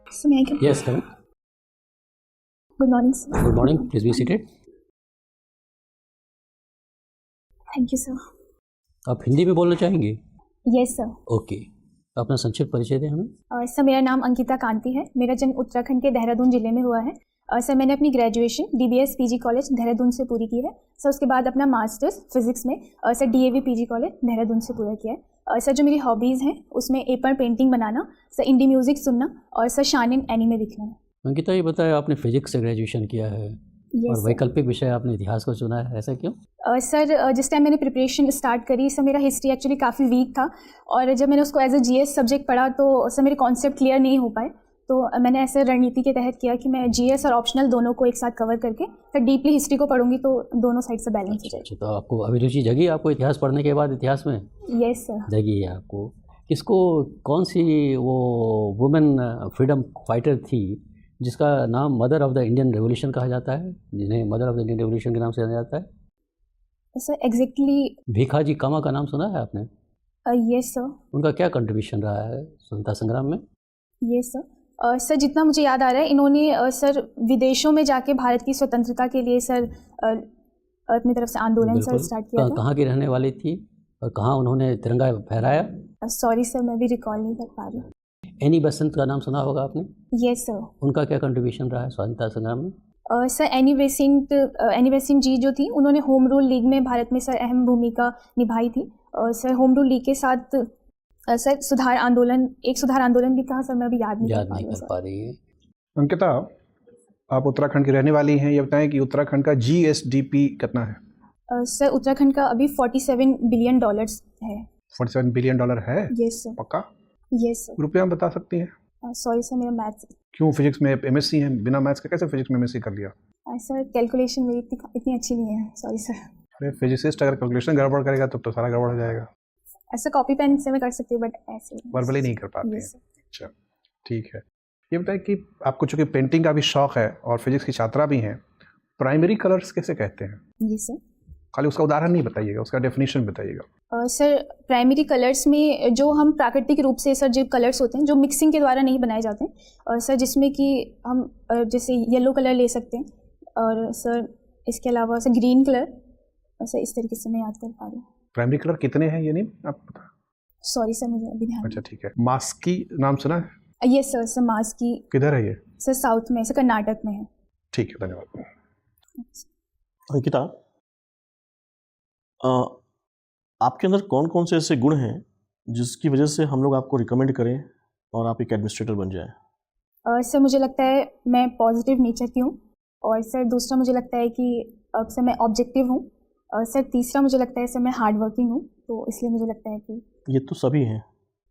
So may I come? Yes, come. Good morning, sir. Good morning. Please be seated. Thank you, sir. आप हिंदी में बोलना चाहेंगे? Yes, sir. Okay, अपना संक्षिप्त परिचय दें हमें। सर मेरा नाम अंकिता कांति है। मेरा जन्म उत्तराखंड के देहरादून जिले में हुआ है। सर मैंने अपनी graduation DBS PG college Dehradun से पूरी की है। सर उसके बाद अपना मास्टर्स फिजिक्स में sir DAV PG college Dehradun से पूरा किया है। सर जो मेरी हॉबीज़ हैं उसमें एपर पेंटिंग बनाना, सर इंडी म्यूज़िक सुनना और सर शानिन एनीमे देखना है। अंकिता, ये बताया आपने फिजिक्स से ग्रेजुएशन किया है और वैकल्पिक विषय आपने इतिहास को चुना है, ऐसा क्यों? सर जिस टाइम मैंने प्रिपरेशन स्टार्ट करी सर मेरा हिस्ट्री एक्चुअली काफ़ी वीक था और जब मैंने उसको एज ए GS सब्जेक्ट पढ़ा तो सर मेरे कॉन्सेप्ट क्लियर नहीं हो पाए, तो मैंने ऐसे रणनीति के तहत किया कि मैं GS और ऑप्शनल दोनों को एक साथ कवर करके फिर डीपली हिस्ट्री को पढ़ूंगी तो दोनों साइड से बैलेंस हो जाएगी। तो आपको अभिरुचि जगी आपको इतिहास पढ़ने के बाद इतिहास में? Yes sir. जगी है आपको। किसको, कौन सी वो वुमेन फ्रीडम फाइटर थी जिसका नाम mother of the Indian revolution कहा जाता है, जिन्हें mother of the Indian revolution के नाम से जाना जाता है? सर एग्जैक्टली भीखाजी कामा का नाम सुना है आपने? Yes sir. उनका क्या कंट्रीब्यूशन रहा है स्वतंत्रता संग्राम में? Yes sir. सर जितना मुझे याद आ रहा है इन्होंने सर विदेशों में जाके भारत की स्वतंत्रता के लिए सर अपनी तरफ से आंदोलन सर स्टार्ट किया था। कहाँ की रहने वाली थी और कहाँ उन्होंने तिरंगा फहराया? सॉरी सर मैं भी रिकॉल नहीं कर पा रही। एनी बेसेंट का नाम सुना होगा आपने? Yes sir. उनका क्या कंट्रीब्यूशन रहा है स्वतंत्रता संग्राम में? सर एनी बेसेंट जी जो थी उन्होंने होम रूल लीग में भारत में सर अहम भूमिका निभाई थी। सर होम रूल लीग के साथ सर सुधार आंदोलन भी था सर, मैं अभी याद नहीं कर पा रही है। अंकिता, आप उत्तराखंड की रहने वाली हैं, ये बताएं कि उत्तराखंड का GSDP कितना है? सर उत्तराखंड का अभी $47 बिलियन है। $47 बिलियन है? Yes sir. पक्का? Yes sir. रुपया में बता सकती हैं? सॉरी सर मेरा मैथ्स। क्यों, फिजिक्स में MSc हैं, बिना मैथ्स के कैसे फिजिक्स में MSc कर लिया? सर कैलकुलेशन मेरी इतनी अच्छी नहीं है, सॉरी सर। अरे फिजिसिस्ट अगर कैलकुलेशन गड़बड़ करेगा तो सारा गड़बड़ हो जाएगा। ऐसा कॉपी पेन से मैं कर सकती हूँ बट ऐसे वर्बली नहीं कर पाते हैं। अच्छा ठीक है, ये बताएं कि आपको चूँकि पेंटिंग का भी शौक है और फिजिक्स की छात्रा भी हैं, प्राइमरी कलर्स कैसे कहते हैं? जी सर। खाली उसका उदाहरण नहीं बताइएगा, उसका डेफिनेशन बताइएगा। सर प्राइमरी कलर्स में जो हम प्राकृतिक रूप से सर जो कलर्स होते हैं जो मिक्सिंग के द्वारा नहीं बनाए जाते हैं सर, जिसमें कि हम जैसे येलो कलर ले सकते हैं और सर इसके अलावा सर ग्रीन कलर, सर इस तरीके से मैं याद कर पा रही हूँ। प्राइमरी कलर कितने हैं ये नहीं आप पता? सॉरी सर मुझे अभी ध्यान। अच्छा ठीक है। मास्की नाम सुना है? Yes sir. सर मास्की किधर है ये? सर साउथ में, सर कर्नाटक में है। ठीक है, धन्यवाद। अंकिता, आपके अंदर कौन कौन से ऐसे गुण हैं जिसकी वजह से हम लोग आपको रिकमेंड करें और आप एक एडमिनिस्ट्रेटर बन जाएं? सर मुझे लगता है मैं पॉजिटिव नेचर की हूँ और सर दूसरा मुझे लगता है कि सर मैं ऑब्जेक्टिव हूँ और सर तीसरा मुझे लगता है सर मैं हार्ड वर्किंग हूँ, तो इसलिए मुझे लगता है कि ये तो सभी हैं।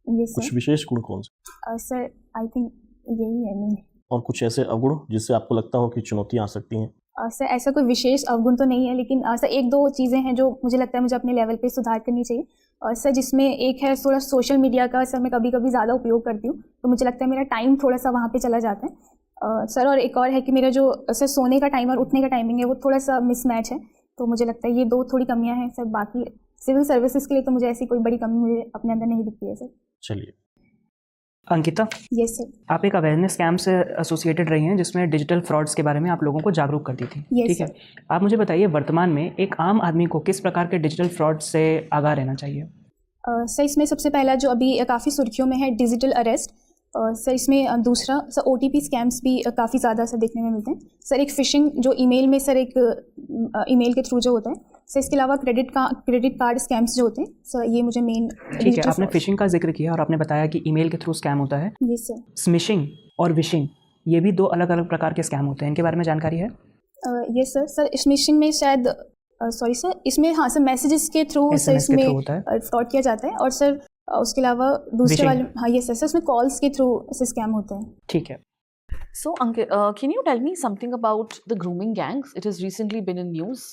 ये कुछ विशेष गुण कौन से? सर आई थिंक यही है। नहीं और कुछ ऐसे अवगुण जिससे आपको लगता हो कि चुनौतियाँ आ सकती हैं? सर ऐसा कोई विशेष अवगुण तो नहीं है, लेकिन सर एक दो चीज़ें हैं जो मुझे लगता है मुझे अपने लेवल पे सुधार करनी चाहिए। और सर जिसमें एक है थोड़ा सोशल मीडिया का सर मैं कभी कभी ज़्यादा उपयोग करती हूँ, तो मुझे लगता है मेरा टाइम थोड़ा सा वहाँ पे चला जाता है सर। और एक और है कि मेरा जो सर सोने का टाइम और उठने का टाइमिंग है वो थोड़ा सा मिसमैच है, तो मुझे लगता है ये दो थोड़ी कमियाँ हैं सर। बाकी सिविल सर्विसेज के लिए तो मुझे ऐसी कोई बड़ी कमी मुझे अपने अंदर नहीं दिखती है सर। चलिए अंकिता, यस सर। आप एक अवेयरनेस कैंप से एसोसिएटेड रही हैं जिसमें डिजिटल फ्रॉड्स के बारे में आप लोगों को जागरूक करती थी। ठीक है, आप मुझे बताइए वर्तमान में एक आम आदमी को किस प्रकार के डिजिटल फ्रॉड से आगाह रहना चाहिए? सर इसमें सबसे पहला जो अभी काफ़ी सुर्खियों में है डिजिटल अरेस्ट। सर इसमें दूसरा सर OTP स्कैम्स भी काफ़ी ज़्यादा सर देखने में मिलते हैं सर। एक फ़िशिंग जो ईमेल में सर एक ईमेल के थ्रू जो होता है सर। इसके अलावा क्रेडिट कार्ड स्कैम्स जो होते हैं सर, ये मुझे मेन। ठीक है, आपने फ़िशिंग का जिक्र किया और आपने बताया कि ईमेल के थ्रू स्कैम होता है। Yes sir. स्मिशिंग और विशिंग ये भी दो अलग अलग प्रकार के स्कैम होते हैं, इनके बारे में जानकारी है? Yes sir. सर स्मिशिंग में शायद सॉरी सर इसमें हाँ सर मैसेजेस के थ्रू सर इसमें फ्रॉड किया जाता है और सर उसके अलावा दूसरे वाले हाँ ये सर इसमें कॉल्स के थ्रू से स्कैम होते हैं। ठीक है। So Ankit, can you tell me something about the grooming gangs? It has recently been in news.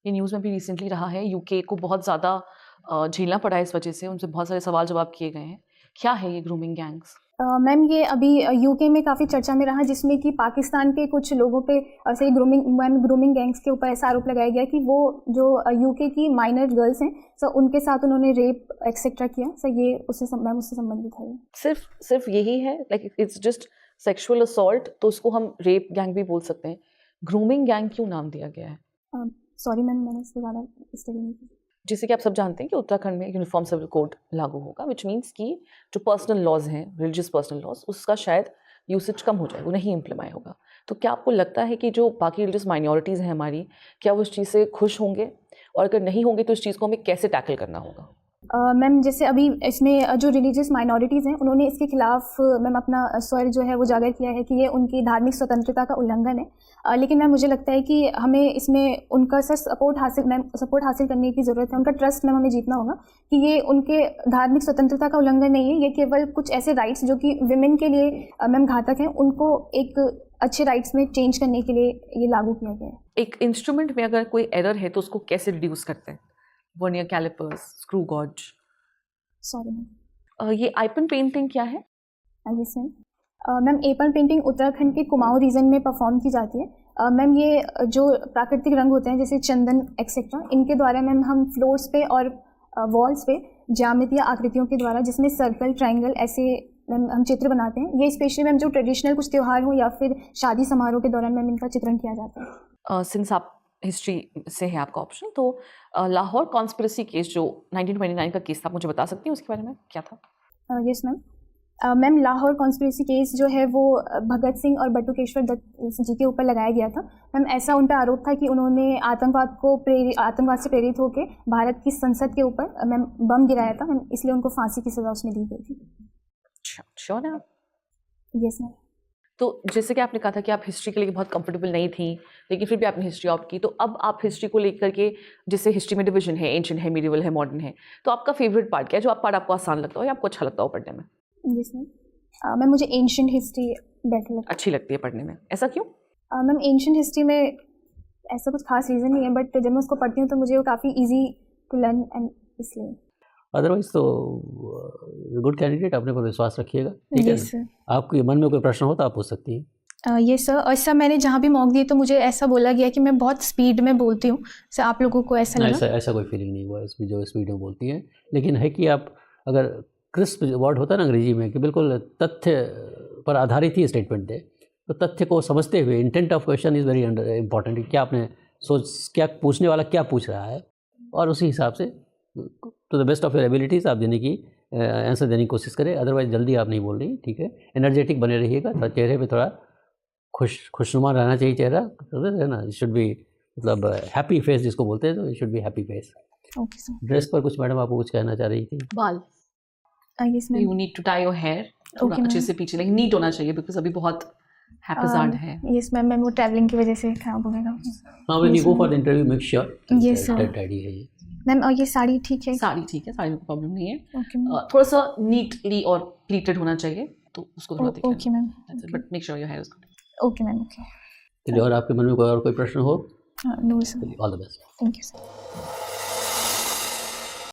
ये न्यूज़ में भी रिसेंटली रहा है। UK को बहुत ज़्यादा झेलना पड़ा है इस वजह से, उनसे बहुत सारे सवाल जवाब किए गए हैं। क्या है ये ग्रूमिंग गैंग्स? मैम ये अभी UK में काफ़ी चर्चा में रहा, जिसमें कि पाकिस्तान के कुछ लोगों पे ऐसे ग्रूमिंग गैंग्स के ऊपर ऐसा आरोप लगाया गया कि वो जो UK की माइनर गर्ल्स हैं सर उनके साथ उन्होंने रेप एक्सेट्रा किया सर। ये उससे संबंधित है। सिर्फ यही है? Like it's just sexual assault तो उसको हम रेप गैंग भी बोल सकते हैं, ग्रूमिंग गैंग क्यों नाम दिया गया है? सॉरी मैम, मैंने इससे ज़्यादा स्टडी नहीं की। जैसे कि आप सब जानते हैं कि उत्तराखंड में यूनिफॉर्म सिविल कोड लागू होगा, विच मीन्स कि जो पर्सनल लॉज हैं, रिलीजियस पर्सनल लॉज, उसका शायद यूसेज कम हो जाएगा, वो नहीं इम्प्लीमेंट होगा। तो क्या आपको लगता है कि जो बाकी रिलीजियस माइनॉरिटीज़ हैं हमारी, क्या वो इस चीज़ से खुश होंगे, और अगर नहीं होंगे तो इस चीज़ को हमें कैसे टैकल करना होगा? मैम जैसे अभी इसमें जो रिलीजियस माइनॉरिटीज़ हैं उन्होंने इसके खिलाफ मैम अपना स्वर जो है वो जागर किया है कि ये उनकी धार्मिक स्वतंत्रता का उल्लंघन है। लेकिन मैम मुझे लगता है कि हमें इसमें उनका सपोर्ट हासिल करने की ज़रूरत है, उनका ट्रस्ट मैम हमें जीतना होगा कि ये उनके धार्मिक स्वतंत्रता का उल्लंघन नहीं है, ये केवल कुछ ऐसे राइट्स जो कि विमेन के लिए मैम घातक हैं, उनको एक अच्छे राइट्स में चेंज करने के लिए ये लागू किया गया है। एक इंस्ट्रूमेंट में अगर कोई एरर है तो उसको कैसे रिड्यूस करते हैं? Vernier callipers, screw gauge. Sorry ma'am, ये आइपन पेंटिंग क्या है? Yes ma'am. Ma'am Aipan painting Uttarakhand के कुमाऊं रीजन में परफॉर्म की जाती है। मैम ये जो प्राकृतिक रंग होते हैं जैसे चंदन एक्सेट्रा, इनके द्वारा मैम हम फ्लोर्स पे और वॉल्स पे ज्यामितीय आकृतियों के द्वारा, जिसमें सर्कल, ट्रायंगल, ऐसे मैम हम चित्र बनाते हैं। ये स्पेशली मैम जो ट्रेडिशनल कुछ त्यौहार हो या फिर शादी समारोह के दौरान मैम इनका चित्रण किया जाता है। सिंस आप हिस्ट्री से है आपका ऑप्शन, तो लाहौर कॉन्स्पिरेसी केस जो 1929 का केस था, आप मुझे बता सकती हैं उसके बारे में क्या था? Yes ma'am. Ma'am Lahore conspiracy case जो है वो भगत सिंह और बटुकेश्वर दत्त जी के ऊपर लगाया गया था। मैम ऐसा उन पर आरोप था कि उन्होंने आतंकवाद से प्रेरित होकर भारत की संसद के ऊपर मैम बम गिराया था मैम, इसलिए उनको फांसी की सज़ा उसमें दी गई थी। श्योर है आप? Yes ma'am. तो जैसे कि आपने कहा था कि आप हिस्ट्री के लिए बहुत कंफर्टेबल नहीं थी, लेकिन फिर भी आपने हिस्ट्री ऑप्ट की, तो अब आप हिस्ट्री को लेकर के, जैसे हिस्ट्री में डिवीजन है, एंशिएंट है, मीडिवल है, मॉडर्न है, तो आपका फेवरेट पार्ट क्या है, जो आप पार्ट आपको आसान लगता हो या आपको अच्छा लगता हो पढ़ने में? Yes ma'am. मैम मुझे एंशिएंट हिस्ट्री बेटर लगती है। अच्छी लगती है पढ़ने में, ऐसा क्यों? मैम एंशिएंट हिस्ट्री में ऐसा कुछ खास रीज़न नहीं है, बट जब मैं उसको पढ़ती हूँ तो मुझे वो काफ़ी ईजी टू लर्न, एंड इसलिए। अदरवाइज तो गुड कैंडिडेट, अपने पर विश्वास रखिएगा, ठीक है ना? आपके मन में कोई प्रश्न हो तो आप पूछ सकती हैं। ये सर, और सर मैंने जहाँ भी मॉक दिए तो मुझे ऐसा बोला गया कि मैं बहुत स्पीड में बोलती हूँ। सर आप लोगों को ऐसा लगा? ऐसा कोई फीलिंग नहीं हुआ इसमें जो स्पीड में बोलती हैं, लेकिन है कि आप अगर क्रिस्प वर्ड होता है ना अंग्रेजी में कि बिल्कुल तथ्य पर आधारित ही स्टेटमेंट दे, तो तथ्य को समझते हुए intent of question is very important. क्या आपने क्या पूछने वाला क्या पूछ रहा है, और उसी हिसाब से to the best of your abilities आप देने की आंसर देने की कोशिश करें। अदरवाइज जल्दी आप नहीं बोल रही, ठीक है? एनर्जेटिक बने रहिएगा, थोड़ा चेहरे पे थोड़ा खुशनुमा रहना चाहिए चेहरा, है ना? इट शुड बी, मतलब हैप्पी फेस जिसको बोलते हैं, तो it should be happy face. Okay sir. Dress पर कुछ मैडम आपको कुछ कहना चाह रही थी? बाल, yes ma'am. You need to tie your hair थोड़ा अच्छे से पीछे, लेकिन नीट होना चाहिए बिकॉज अभी बहुत हैप्पीजार्ड है। यस मैम, मैम वो ट्रैवलिंग की वजह से खराब हो गया। हाँ, when you go for the interview make sure Yes, sir. Tidy है ये। मैम और ये साड़ी ठीक है? साड़ी ठीक है, साड़ी में प्रॉब्लम नहीं है। Okay ma'am. थोड़ा सा नीटली और प्लीटेड होना चाहिए, तो उसको थोड़ा देखना। Okay ma'am. But make sure your here is good. Okay ma'am. Okay. चलिए, और आपके मन में कोई और कोई प्रश्न हो? No sir. All the best. Thank you sir.